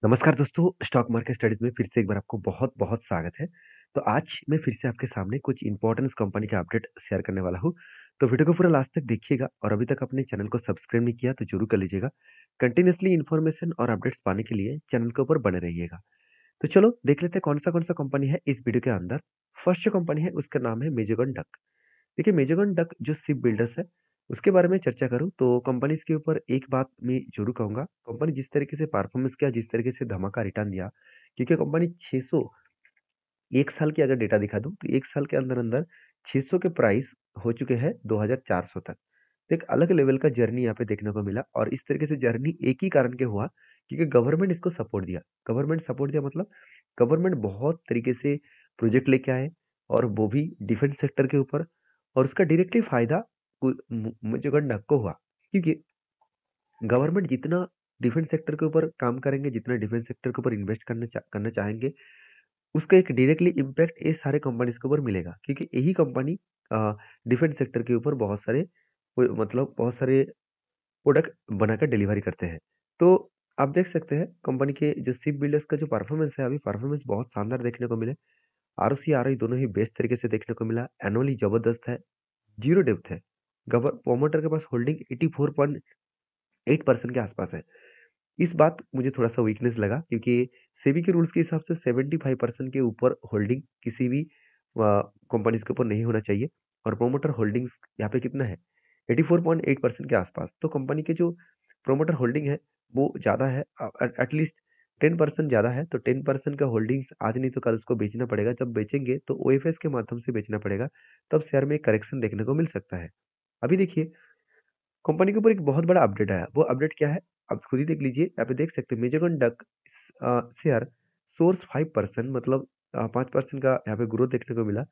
नमस्कार दोस्तों, stock market studies में फिर से एक बार आपको बहुत-बहुत स्वागत है। तो आज मैं फिर से आपके सामने कुछ इम्पोर्टेंस कंपनी का अपडेट शेयर करने वाला हूँ। तो वीडियो को पूरा लास्ट तक देखिएगा और अभी तक अपने चैनल को सब्सक्राइब नहीं किया तो ज़रूर कर लीजिएगा। कंटिन्यूअसली इन्फॉर्मेशन और अपडेट्स पाने के लिए चैनल के ऊपर बने रहिएगा। तो चलो देख लेते हैं कौन-सा कंपनी है इस वीडियो के अंदर। फर्स्ट जो कंपनी है उसका नाम है मेजेगन डक। देखिए मेजेगन डक जो शिप बिल्डर्स है, उसके बारे में चर्चा करूँ तो कंपनीज़ के ऊपर एक बात मैं ज़रूर कहूँगा, कंपनी जिस तरीके से परफ़ॉर्मेंस किया, जिस तरीके से धमाका रिटर्न दिया, क्योंकि कंपनी 600 1 साल की अगर डेटा दिखा दूँ, तो 1 साल के अंदर-अंदर 600 के प्राइस हो चुके हैं 2400 तक। तो एक अलग लेवल का जर्नी यहाँ पे देखने को मिला और इस तरीके से जर्नी एक ही कारण के हुआ, क्योंकि गवर्नमेंट इसको सपोर्ट दिया। गवर्नमेंट सपोर्ट दिया मतलब गवर्नमेंट बहुत तरीके से प्रोजेक्ट लेके आए और वो भी डिफेंस सेक्टर के ऊपर और उसका डायरेक्टली फ़ायदा मुझे गंडक को हुआ। क्योंकि गवर्नमेंट जितना डिफेंस सेक्टर के ऊपर काम करेंगे, जितना डिफेंस सेक्टर के ऊपर इन्वेस्ट करना चाहेंगे, उसका एक डायरेक्टली इम्पैक्ट ये सारे कंपनीज़ के ऊपर मिलेगा। क्योंकि यही कंपनी डिफेंस सेक्टर के ऊपर बहुत सारे प्रोडक्ट बनाकर डिलीवरी करते हैं। तो आप देख सकते हैं कंपनी के जो शिप बिल्डर्स का जो परफॉर्मेंस है, अभी परफॉर्मेंस बहुत शानदार देखने को मिले। आरओसी, आरओई दोनों ही बेस्ट तरीके से देखने को मिला। एनुअली जबरदस्त है, ज़ीरो डेप्थ है। प्रोमोटर के पास होल्डिंग 84.8% के आसपास है। इस बात मुझे थोड़ा-सा वीकनेस लगा, क्योंकि सेबी के रूल्स के हिसाब से 75% के ऊपर होल्डिंग किसी भी कंपनीज़ के ऊपर नहीं होना चाहिए और प्रोमोटर होल्डिंग्स यहाँ पे कितना है? 84.8% के आसपास। तो कंपनी के जो प्रोमोटर होल्डिंग है, वो ज़्यादा है, एटलीस्ट 10% ज़्यादा है, तो 10% का होल्डिंग्स आज नहीं तो कल उसको बेचना पड़ेगा। जब बेचेंगे तो ओएफएस के माध्यम से बेचना पड़ेगा, तब शेयर में करेक्शन देखने को मिल सकता है। अभी देखिए कंपनी के ऊपर एक बहुत बड़ा अपडेट आया। वो अपडेट क्या है? आप खुद ही देख लीजिए। यहाँ पे देख सकते हैं मेजरगन डक शेयर सोर्स 5% मतलब 5% का यहाँ पे ग्रोथ देखने को मिला।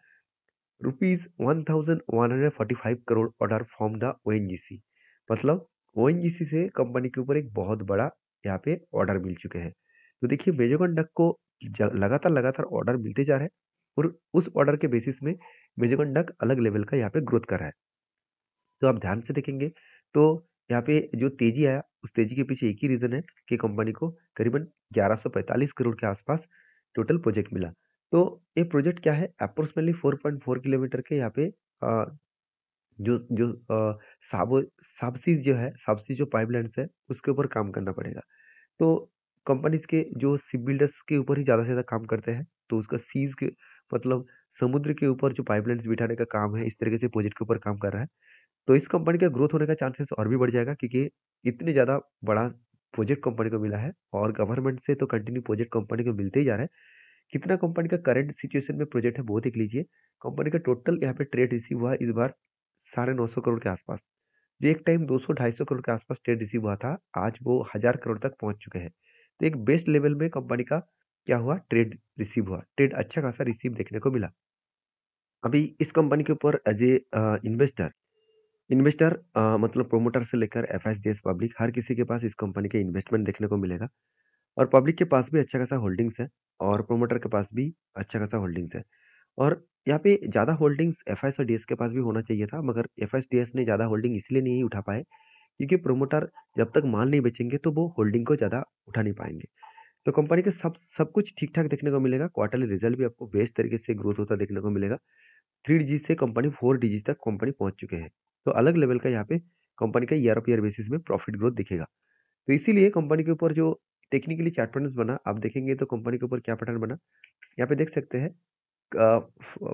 Rupees 1145 crore order from the ONGC. मतलब ओएनजीसी से कंपनी के ऊपर एक बहुत बड़ा यहाँ पे ऑर्डर मिल चुके हैं। तो देखिए मेजरगन डक को लगातार ऑर्डर मिलते जा रहे हैं और उस ऑर्डर के बेसिस में मेजरगन डक अलग लेवल का यहाँ पे ग्रोथ कर रहा है। तो आप ध्यान से देखेंगे तो यहाँ पे जो तेजी आया, उस तेजी के पीछे एक ही रीज़न है कि कंपनी को करीबन 1145 करोड़ के आसपास टोटल प्रोजेक्ट मिला। तो ये प्रोजेक्ट क्या है? अप्रॉक्सिमेटली 4.4 किलोमीटर के यहाँ पे जो जो सबसी जो पाइपलाइन्स है, उसके ऊपर काम करना पड़ेगा। तो कंपनीज़ के जो शिप बिल्डर्स के ऊपर ही ज़्यादा से ज़्यादा काम करते हैं, तो उसका सीज़ के मतलब समुद्र के ऊपर जो पाइपलाइन्स बिठाने का काम है, इस तरीके से प्रोजेक्ट के ऊपर काम कर रहा है। तो इस कंपनी का ग्रोथ होने का चांसेस और भी बढ़ जाएगा, क्योंकि इतने ज़्यादा बड़ा प्रोजेक्ट कंपनी को मिला है और गवर्नमेंट से तो कंटिन्यू प्रोजेक्ट कंपनी को मिलते ही जा रहा है। कितना कंपनी का करंट सिचुएशन में प्रोजेक्ट है वो देख लीजिए। कंपनी का टोटल यहाँ पे ट्रेड रिसीव हुआ है इस बार 950 करोड़ के आसपास। जो एक टाइम 200-250 करोड़ के आसपास ट्रेड रिसीव हुआ था, आज वो 1000 करोड़ तक पहुँच चुके हैं। तो एक बेस्ट लेवल में कंपनी का क्या हुआ? ट्रेड रिसीव हुआ। ट्रेड अच्छा खासा रिसीव देखने को मिला। अभी इस कंपनी के ऊपर एज़ ए इन्वेस्टर इन्वेस्टर मतलब प्रोमोटर से लेकर एफआईडीएस पब्लिक हर किसी के पास इस कंपनी के इन्वेस्टमेंट देखने को मिलेगा और पब्लिक के पास भी अच्छा खासा होल्डिंग्स है और प्रोमोटर के पास भी अच्छा खासा होल्डिंग्स है। और यहाँ पे ज़्यादा होल्डिंग्स एफआईएस और डीएस के पास भी होना चाहिए था, मगर एफआईएस डीएस ने ज़्यादा होल्डिंग इसलिए नहीं उठा पाए, क्योंकि प्रोमोटर जब तक माल नहीं बेचेंगे तो वो होल्डिंग को ज़्यादा उठा नहीं पाएंगे। तो कंपनी के सब सब कुछ ठीक ठाक देखने को मिलेगा। क्वार्टरली रिजल्ट भी आपको बेस्ट तरीके से ग्रोथ होता देखने को मिलेगा। 3 डिजिट से कंपनी 4 डिजिट तक कंपनी पहुँच चुके हैं। तो अलग लेवल का यहाँ पे कंपनी का ईयर ऑफ ईयर बेसिस में प्रॉफिट ग्रोथ दिखेगा। तो इसीलिए कंपनी के ऊपर जो टेक्निकली चार्ट पैटर्न्स बना, आप देखेंगे तो कंपनी के ऊपर क्या पैटर्न बना, यहाँ पे देख सकते हैं।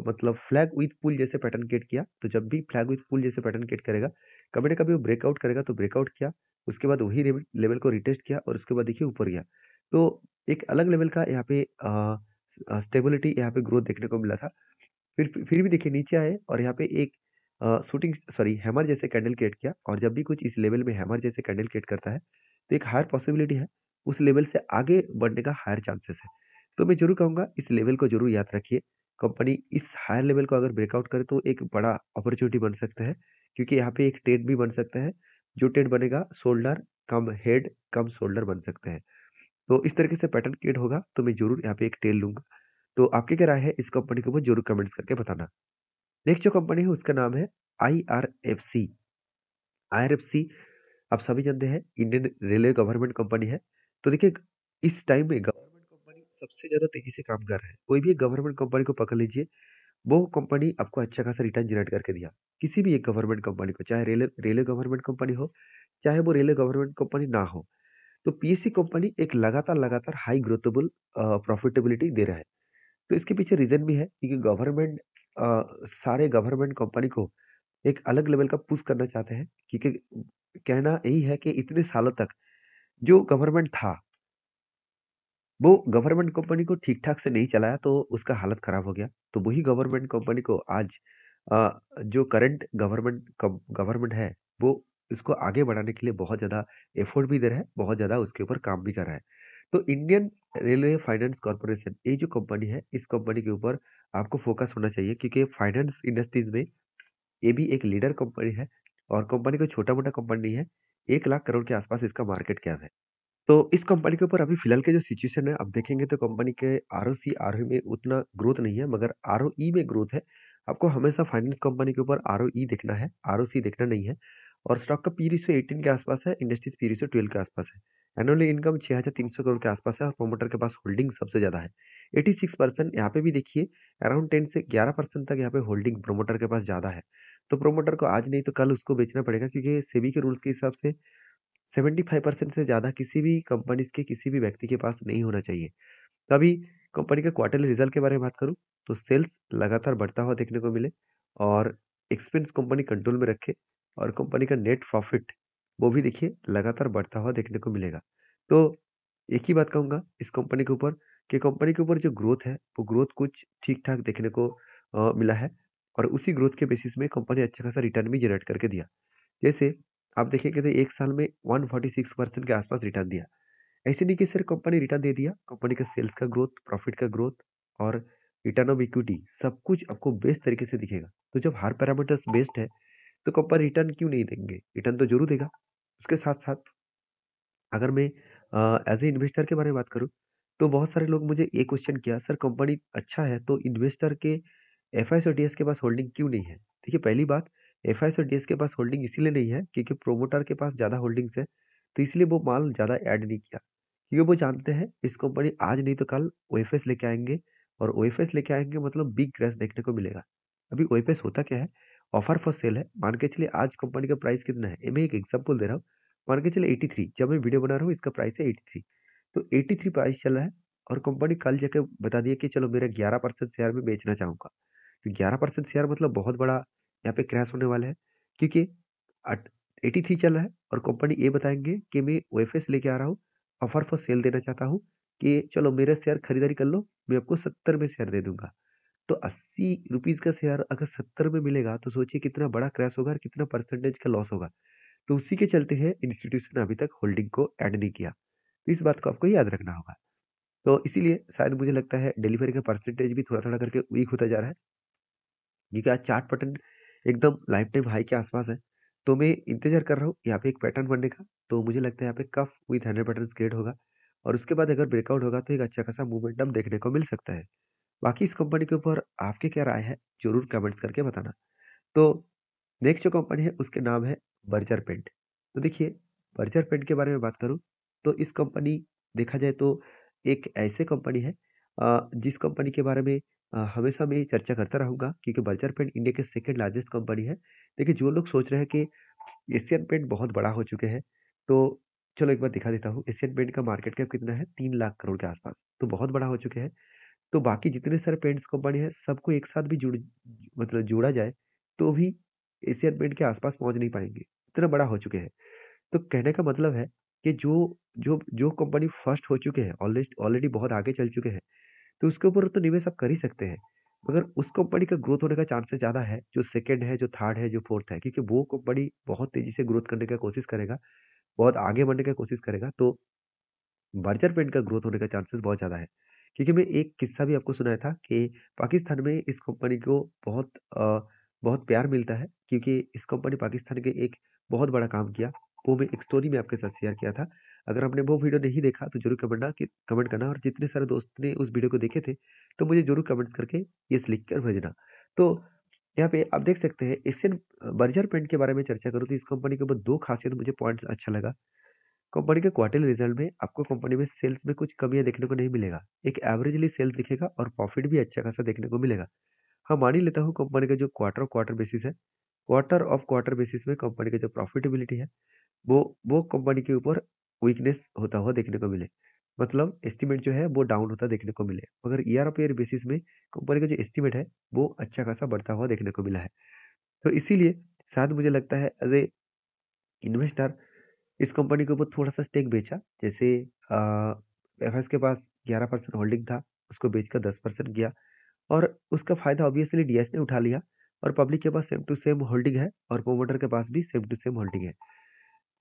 मतलब फ्लैग विथ पुल जैसे पैटर्न क्रिएट किया, तो जब भी फ्लैग विथ पुल जैसे पैटर्न क्रिएट करेगा, कभी ना कभी वो ब्रेकआउट करेगा, तो ब्रेकआउट किया, उसके बाद वही लेवल लेवल को रिटेस्ट किया और उसके बाद देखिए ऊपर गया। तो एक अलग लेवल का यहाँ पे स्टेबिलिटी यहाँ पे ग्रोथ देखने को मिला था। फिर भी देखिए नीचे आए और यहाँ पे एक हैमर जैसे कैंडल क्रिएट किया और जब भी कुछ इस लेवल में हैमर जैसे कैंडल क्रिएट करता है, तो एक हायर पॉसिबिलिटी है, उस लेवल से आगे बढ़ने का हायर चांसेस है। तो मैं ज़रूर कहूँगा इस लेवल को ज़रूर याद रखिए। कंपनी इस हायर लेवल को अगर ब्रेकआउट करे तो एक बड़ा अपॉर्च्युनिटी बन सकता है, क्योंकि यहाँ पे एक ट्रेड भी बन सकता है। जो ट्रेड बनेगा शोल्डर कम हेड कम शोल्डर बन सकते हैं। तो इस तरीके से पैटर्न क्रिएट होगा, तो मैं ज़रूर यहाँ पे एक टेल लूँगा। तो आपकी क्या राय है इस कंपनी के ऊपर ज़रूर कमेंट्स करके बताना। नेक्स्ट जो कंपनी है उसका नाम है आईआरएफसी। आईआरएफसी आप सभी जानते हैं इंडियन रेलवे गवर्नमेंट कंपनी है। तो देखिए इस टाइम में गवर्नमेंट कंपनी सबसे ज़्यादा तेज़ी से काम कर रहा है। कोई भी एक गवर्नमेंट कंपनी को पकड़ लीजिए, वो कंपनी आपको अच्छा खासा रिटर्न जनरेट करके दिया। किसी भी एक गवर्नमेंट कंपनी को, चाहे रेलवे रेलवे गवर्नमेंट कंपनी हो, चाहे वो रेलवे गवर्नमेंट कंपनी ना हो। तो पीएससी कंपनी एक लगातार-लगातार हाई ग्रोथेबल प्रॉफिटेबिलिटी दे रहा है। तो इसके पीछे रीज़न भी है क्योंकि गवर्नमेंट सारे गवर्नमेंट कंपनी को एक अलग लेवल का पुश करना चाहते हैं क्योंकि कहना यही है कि इतने सालों तक जो गवर्नमेंट था, वो गवर्नमेंट कंपनी को ठीक-ठाक से नहीं चलाया तो उसका हालत खराब हो गया। तो वही गवर्नमेंट कंपनी को आज जो करंट गवर्नमेंट है, वो इसको आगे बढ़ाने के लिए बहुत ज़्यादा एफर्ट भी दे रहा है, बहुत ज़्यादा उसके ऊपर काम भी कर रहा है। तो इंडियन रेलवे फाइनेंस कॉर्पोरेशन ये जो कंपनी है, इस कंपनी के ऊपर आपको फोकस होना चाहिए क्योंकि फाइनेंस इंडस्ट्रीज़ में ये भी एक लीडर कंपनी है और कंपनी कोई छोटा-मोटा कंपनी नहीं है। 1 लाख करोड़ के आसपास इसका मार्केट कैप है। तो इस कंपनी के ऊपर अभी फिलहाल के जो सिचुएशन है, आप देखेंगे तो कंपनी के आरओसी, आरओई में उतना ग्रोथ नहीं है, मगर आरओई में ग्रोथ है। आपको हमेशा फाइनेंस कंपनी के ऊपर आरओई देखना है, आरओसी देखना नहीं है। और स्टॉक का पी रेशियो 18 के आसपास है, इंडस्ट्रीज पी रेशियो 12 के आसपास है। एनुअली इनकम 6,300 करोड़ के आसपास है और प्रोमोटर के पास होल्डिंग सबसे ज़्यादा है। 86% यहाँ पे भी देखिए, अराउंड 10 से 11% तक यहाँ पे होल्डिंग प्रोमोटर के पास ज़्यादा है। तो प्रोमोटर को आज नहीं तो कल उसको बेचना पड़ेगा क्योंकि सेबी के रूल्स के हिसाब से 75% से ज़्यादा किसी भी कंपनीज़ के किसी भी व्यक्ति के पास नहीं होना चाहिए। तो अभी कंपनी के क्वार्टरली रिज़ल्ट के बारे में बात करूँ, तो सेल्स लगातार बढ़ता हुआ देखने को मिले और एक्सपेंस कंपनी कंट्रोल में रखे और कंपनी का नेट प्रॉफ़िट वो भी देखिए लगातार बढ़ता हुआ देखने को मिलेगा। तो एक ही बात कहूँगा इस कंपनी के ऊपर कि कंपनी के ऊपर जो ग्रोथ है, वो ग्रोथ कुछ ठीक-ठाक देखने को मिला है और उसी ग्रोथ के बेसिस में कंपनी अच्छा खासा रिटर्न भी जनरेट करके दिया। जैसे आप देखेंगे तो 1 साल में 146% के आसपास रिटर्न दिया। ऐसे नहीं कि सिर्फ कंपनी रिटर्न दे दिया, कंपनी का सेल्स का ग्रोथ, प्रॉफिट का ग्रोथ और रिटर्न ऑफ इक्विटी सब कुछ आपको बेस्ट तरीके से दिखेगा। तो जब हर पैरामीटर्स बेस्ट है, तो कंपनी रिटर्न क्यों नहीं देंगे? रिटर्न तो ज़रूर देगा। उसके साथ-साथ अगर मैं एज़ ए इन्वेस्टर के बारे में बात करूँ, तो बहुत सारे लोग मुझे ये क्वेश्चन किया, "सर कंपनी अच्छा है, तो इन्वेस्टर के एफआईएस और डीएस के पास होल्डिंग क्यों नहीं है?" देखिए पहली बात, एफआईएस और डीएस के पास होल्डिंग इसीलिए नहीं है क्योंकि प्रोमोटर के पास ज़्यादा होल्डिंग्स है, तो इसलिए वो माल ज़्यादा ऐड नहीं किया। क्योंकि वो जानते हैं इस कंपनी आज नहीं तो कल ओएफएस लेके आएँगे और ओएफएस लेके आएँगे मतलब बिग क्रैश देखने को मिलेगा। अभी ओएफएस होता क्या है? ऑफर फॉर सेल है। मान के चलिए आज कंपनी का प्राइस कितना है? ये मैं एक एग्ज़ाम्पल दे रहा हूँ। मान के चलिए 83 जब मैं वीडियो बना रहा हूँ इसका प्राइस है 83। तो 83 प्राइस चल रहा है और कंपनी कल जाके बता दिया कि चलो मेरा 11% शेयर मैं बेचना चाहूँगा। तो 11% शेयर मतलब बहुत बड़ा यहाँ पे क्रैश होने वाला है क्योंकि अट 83 चल रहा है और कंपनी ये बताएँगे कि मैं ओएफएस लेके आ रहा हूँ, ऑफर फॉर सेल देना चाहता हूँ कि चलो मेरा शेयर खरीदारी कर लो, मैं आपको 70 में शेयर दे दूँगा। तो ₹80 का शेयर अगर 70 में मिलेगा तो सोचिए कितना बड़ा क्रैश होगा और कितना परसेंटेज का लॉस होगा। तो उसी के चलते है इंस्टीट्यूशन ने अभी तक होल्डिंग को ऐड नहीं किया। तो इस बात को आपको याद रखना होगा। तो इसीलिए शायद मुझे लगता है डिलीवरी का परसेंटेज भी थोड़ा-थोड़ा करके वीक होता जा रहा है। क्योंकि आज चार्ट पैटर्न एकदम लाइफ टाइम हाई के आसपास है। तो मैं इंतज़ार कर रहा हूँ यहाँ पे एक पैटर्न बनने का। तो मुझे लगता है यहाँ पे कफ विथ 100 पैटर्न्स क्रिएट होगा और उसके बाद अगर ब्रेकआउट होगा तो एक अच्छा खासा मोमेंटम देखने को मिल सकता है। बाकी इस कंपनी के ऊपर आपकी क्या राय है? ज़रूर कमेंट्स करके बताना। तो नेक्स्ट जो कंपनी है उसके नाम है बर्जर पेंट। तो देखिए बर्जर पेंट के बारे में बात करूँ तो इस कंपनी देखा जाए तो एक ऐसे कंपनी है जिस कंपनी के बारे में हमेशा मैं चर्चा करता रहूँगा क्योंकि बर्जर पेंट इंडिया के सेकंड लार्जेस्ट कंपनी है। देखिए जो लोग सोच रहे हैं कि एशियन पेंट बहुत बड़ा हो चुके हैं, तो चलो एक बार दिखा देता हूँ। एशियन पेंट का मार्केट कैप कितना है? 3 लाख करोड़ के आसपास, तो बहुत बड़ा हो चुके हैं। तो बाकी जितने सारे पेंट्स कंपनी है सबको एक साथ भी मतलब जोड़ा जाए तो भी एशियन पेंट के आसपास पहुंच नहीं पाएंगे, इतना बड़ा हो चुके हैं। तो कहने का मतलब है कि जो जो जो कंपनी फर्स्ट हो चुके हैं ऑलरेडी ऑलरेडी बहुत आगे चल चुके हैं तो उसके ऊपर तो निवेश आप कर ही सकते हैं, मगर उस कंपनी का ग्रोथ होने का चांसेस ज़्यादा है जो सेकंड है, जो थर्ड है, जो फोर्थ है, क्योंकि वो कंपनी बहुत तेजी से ग्रोथ करने का कोशिश करेगा, बहुत आगे बढ़ने का कोशिश करेगा। तो बर्जर पेंट का ग्रोथ होने का चांसेस बहुत ज़्यादा है। क्योंकि मैं एक किस्सा भी आपको सुनाया था कि पाकिस्तान में इस कंपनी को बहुत प्यार मिलता है क्योंकि इस कंपनी पाकिस्तान के एक बहुत बड़ा काम किया। वो मैं एक स्टोरी में आपके साथ शेयर किया था। अगर आपने वो वीडियो नहीं देखा तो ज़रूर कमेंट करना और जितने सारे दोस्त ने उस वीडियो को देखे थे, तो मुझे ज़रूर कमेंट्स करके येस लिख कर भेजना। तो यहाँ पे आप देख सकते हैं एशियन बर्जर पेंट के बारे में चर्चा करूँ तो इस कंपनी के ऊपर 2 खासियत मुझे पॉइंट्स अच्छा लगा। कंपनी के क्वार्टरली रिजल्ट में आपको कंपनी में सेल्स में कुछ कमियाँ देखने को नहीं मिलेगा। एक एवरेजली सेल्स दिखेगा और प्रॉफिट भी अच्छा खासा देखने को मिलेगा। हाँ, मान ही लेता हूँ कंपनी का जो क्वार्टर ऑफ क्वार्टर बेसिस है, क्वार्टर ऑफ क्वार्टर बेसिस में कंपनी की जो प्रॉफिटेबिलिटी है, वो कंपनी के ऊपर वीकनेस होता हुआ देखने को मिले। मतलब एस्टीमेट जो है वो डाउन होता देखने को मिले। मगर ईयर ऑफ ईयर बेसिस में कंपनी का जो एस्टीमेट है, वो अच्छा खासा बढ़ता हुआ देखने को मिला है। तो इसीलिए शायद मुझे लगता है एज़ ए इन्वेस्टर इस कंपनी के ऊपर थोड़ा-सा स्टेक बेचा। जैसे एफएस के पास 11% होल्डिंग था, उसको बेचकर 10% किया और उसका फ़ायदा ऑब्वियसली डीएस ने उठा लिया और पब्लिक के पास सेम टू सेम होल्डिंग है और प्रोमोटर के पास भी सेम टू सेम होल्डिंग है।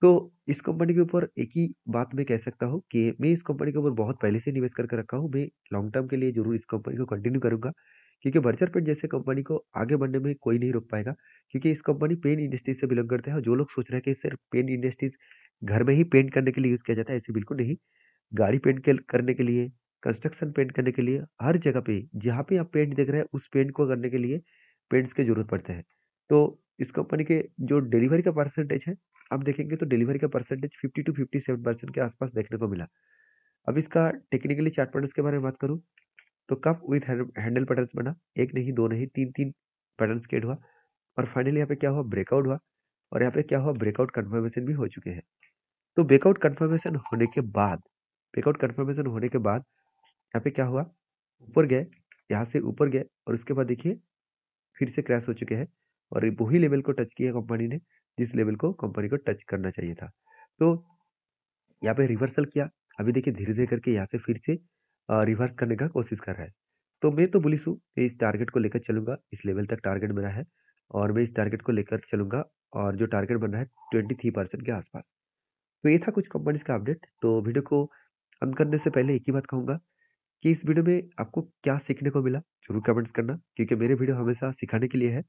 तो इस कंपनी के ऊपर एक ही बात मैं कह सकता हूँ कि मैं इस कंपनी के ऊपर बहुत पहले से निवेश करके रखा हूँ। मैं लॉन्ग टर्म के लिए ज़रूर इस कंपनी को कंटिन्यू करूँगा, क्योंकि बर्जर पेंट जैसे कंपनी को आगे बढ़ने में कोई नहीं रोक पाएगा, क्योंकि इस कंपनी पेंट इंडस्ट्री से बिलॉन्ग करते हैं और जो लोग सोच रहे हैं कि सिर्फ पेंट इंडस्ट्रीज़ घर में ही पेंट करने के लिए यूज़ किया जाता है, ऐसे बिल्कुल नहीं। गाड़ी पेंट के करने के लिए, कंस्ट्रक्शन पेंट करने के लिए, हर जगह पे जहाँ पे आप पेंट देख रहे हैं, उस पेंट को करने के लिए पेंट्स की ज़रूरत पड़ते हैं। तो इस कंपनी के जो डिलीवरी का परसेंटेज है, आप देखेंगे तो डिलीवरी का परसेंटेज 50 टू 57% के आसपास देखने को मिला। अब इसका टेक्निकली चार्ट पैटर्न्स के बारे में बात करूँ, तो कप विथ हैंडल पैटर्न्स बना, 1 नहीं, 2 नहीं, 3-3 पैटर्न्स क्रिएट हुआ और फाइनली यहाँ पे क्या हुआ, ब्रेकआउट हुआ और यहाँ पे क्या हुआ, ब्रेकआउट कन्फर्मेशन भी हो चुके हैं। तो ब्रेकआउट कन्फर्मेशन होने के बाद यहाँ पे क्या हुआ, ऊपर गए, यहाँ से ऊपर गए और उसके बाद देखिए फिर से क्रैश हो चुके हैं और ये वही लेवल को टच किया कंपनी ने, जिस लेवल को कंपनी को टच करना चाहिए था। तो यहाँ पे रिवर्सल किया, अभी देखिए धीरे-धीरे करके यहाँ से फिर से रिवर्स करने का कोशिश कर रहा है। तो मैं तो बुलिश हूँ, मैं इस टारगेट को लेकर चलूँगा, इस लेवल तक टारगेट मेरा है और मैं इस टारगेट को लेकर चलूँगा और जो टारगेट बन रहा है 23% के आसपास। तो ये था कुछ कंपनीज़ का अपडेट। तो वीडियो को अंत करने से पहले एक ही बात कहूँगा कि इस वीडियो में आपको क्या सीखने को मिला, ज़रूर कमेंट्स करना, क्योंकि मेरे वीडियो हमेशा सिखाने के लिए है।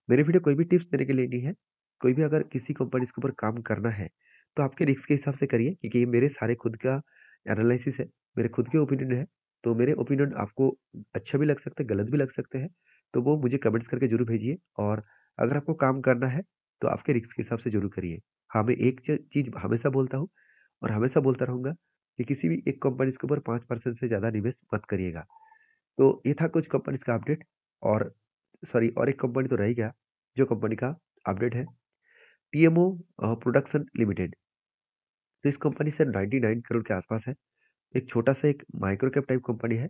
मेरे वीडियो कोई भी टिप्स देने के लिए नहीं है। कोई भी अगर किसी कंपनीज़ के ऊपर काम करना है, तो आपके रिस्क के हिसाब से करिए, क्योंकि ये मेरे सारे खुद का एनालिसिस है, मेरे खुद के ओपिनियन है। तो मेरे ओपिनियन आपको अच्छा भी लग सकता है, गलत भी लग सकते हैं, तो वो मुझे कमेंट्स करके ज़रूर भेजिए और अगर आपको काम करना है, तो आपके रिस्क के हिसाब से ज़रूर करिए। हाँ, मैं एक चीज़ हमेशा बोलता हूँ और हमेशा बोलता रहूँगा कि किसी भी एक कंपनीज़ के ऊपर 5% से ज़्यादा निवेश मत करिएगा। तो ये था कुछ कंपनीज़ का अपडेट और सॉरी और एक कंपनी तो रह ही गया, जो कंपनी का अपडेट है टीएमओ प्रोडक्शन लिमिटेड। तो इस कंपनी से 99 करोड़ के आसपास है। एक छोटा-सा एक माइक्रो कैप टाइप कंपनी है।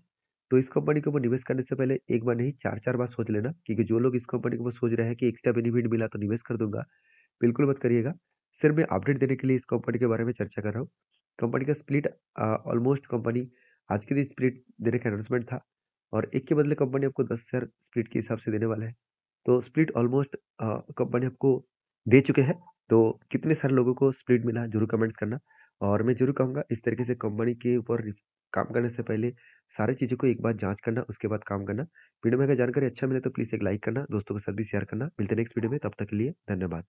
तो इस कंपनी के ऊपर निवेश करने से पहले एक बार नहीं 4-4 बार सोच लेना, क्योंकि जो लोग इस कंपनी के ऊपर सोच रहे हैं कि एक्स्ट्रा बेनिफिट मिला तो निवेश कर दूँगा, बिल्कुल मत करिएगा। सिर्फ मैं अपडेट देने के लिए इस कंपनी के बारे में चर्चा कर रहा हूँ। कंपनी का स्प्लिट ऑलमोस्ट कंपनी आज के दिन स्प्लिट देने का अनाउंसमेंट था और एक के बदले कंपनी आपको 10 शेयर स्प्लिट के हिसाब से देने वाला है। तो स्प्लिट ऑलमोस्ट कंपनी आपको दे चुके हैं। तो कितने सारे लोगों को स्प्लिट मिला ज़रूर कमेंट्स करना और मैं ज़रूर कहूँगा इस तरीके से कंपनी के ऊपर काम करने से पहले सारी चीज़ों को एक बार जाँच करना, उसके बाद काम करना। वीडियो में अगर जानकारी अच्छा मिले तो प्लीज़ एक लाइक करना, दोस्तों के साथ भी शेयर करना। मिलते हैं नेक्स्ट वीडियो में, तब तक के लिए धन्यवाद।